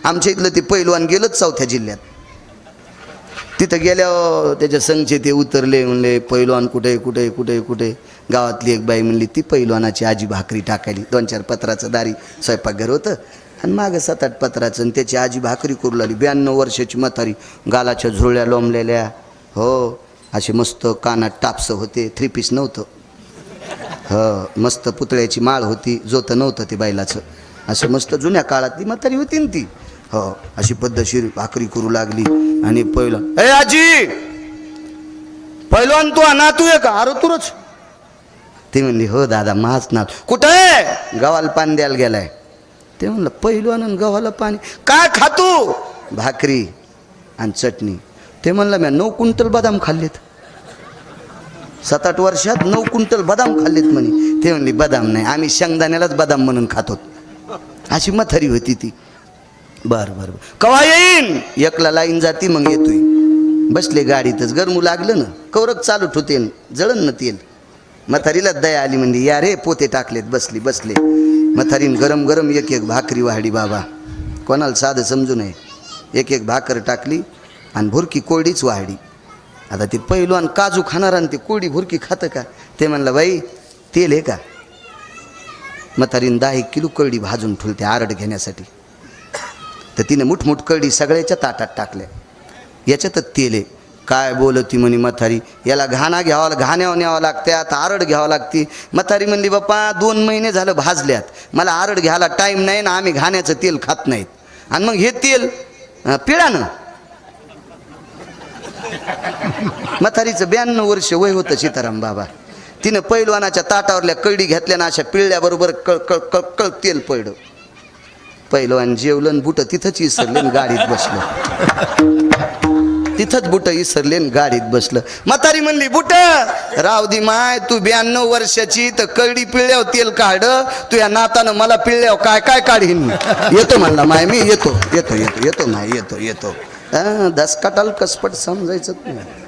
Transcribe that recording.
आमच्या इथलं ते पैलवान गेलंच चौथ्या जिल्ह्यात. तिथं गेल्यावर त्याच्या संघचे ते उतरले, म्हणले पैलवान कुठे कुठे कुठे कुठे. गावातली एक बाई म्हणली ती पैलवानाची आजी भाकरी टाकायली. 2-4 पत्राचं दारी स्वयंपाकघर होतं आणि मागं 7-8 पत्राचं, आणि त्याची आजी भाकरी करू लागली. 92 वर्षाची म्हातारी, गालाच्या झुरळ्या लोंबलेल्या, हो असे मस्त कानात टापसं होते, 3 पीस नव्हतं, हो मस्त पुतळ्याची माळ होती, जोतं नव्हतं ते बैलाचं, असं मस्त जुन्या काळातली म्हातारी होती ना ती. हो अशी पद्धतशीर भाकरी करू लागली. आणि पहिलं, ए आजी पहिलवान तू नातू आहे का? अरे तुरच. ते म्हणली हो दादा माझ नात. कुठं आहे? गव्हाला पाणी द्यायला गेलाय. ते म्हणलं पहिलवान गव्हाला पाणी काय खातो? भाकरी आणि चटणी. ते म्हणलं मी 9 क्विंटल बदाम खाल्लेत, 7-8 वर्षात 9 क्विंटल बदाम खाल्लेत म्हणे. ते म्हणली बदाम नाही, आम्ही शेंगदाण्यालाच बदाम म्हणून खातो. अशी म्हातारी होती ती. बरं बरं कवा येईन? 1ला लाईन जाती, मग येतोय. बसले गाडीतच, गरमू लागलं ना, कवरक चालू ठेवते, जळण न तेल. म्हातारीला दया आली, म्हणजे या रे पोते टाकलेत. बसले म्हातारीन गरम गरम एक भाकरी वाढली. बाबा कोणाला साधं समजू नये, एक भाकर टाकली आणि भुरकी कोरडीच वाढली. आता ते पैलवान काजू खाणार आणि ते कोरडी भुरकी खातं का? ते म्हणलं बाई तेल आहे का? म्हातारीन 10 किलो कळडी भाजून ठेवते आरड घेण्यासाठी. तर तिने मुठमुठ कळडी सगळ्याच्या ताटात टाकल्या. याच्यातच तेल आहे. काय बोलती म्हणे म्हातारी, याला घाण्यावर न्यावं लागते, आता आरड घ्यावं लागते. म्हातारी म्हणली बाप्पा 2 महिने झालं भाजल्यात, मला आरड घ्यायला टाईम नाही ना, आम्ही घाण्याचं तेल खात नाहीत. आणि मग हे तेल पिळानं. म्हातारीचं 92 वर्ष वय होतं सीताराम बाबा. तिनं पैलवानाच्या ताटावरल्या कळडी घेतल्या ना, अशा पिळल्याबरोबर कळ कळ कळ कळ तेल पडलं. पैलवान जेवलं, बुट तिथंच इसरले, गाडीत बसलं. तिथंच बुट इसरले, गाडीत बसलं. म्हातारी म्हणली बुट राव दे माय, तू 92 वर्षाची, तर कळडी पिळल्यावर तेल काढ, तू या नातानं मला पिळल्यावर काय काय काढीन. येतो म्हणला माय, मी येतो येतो येतो येतो माय, येतो येतो. 10 काटाल कसपट समजायचं नाही.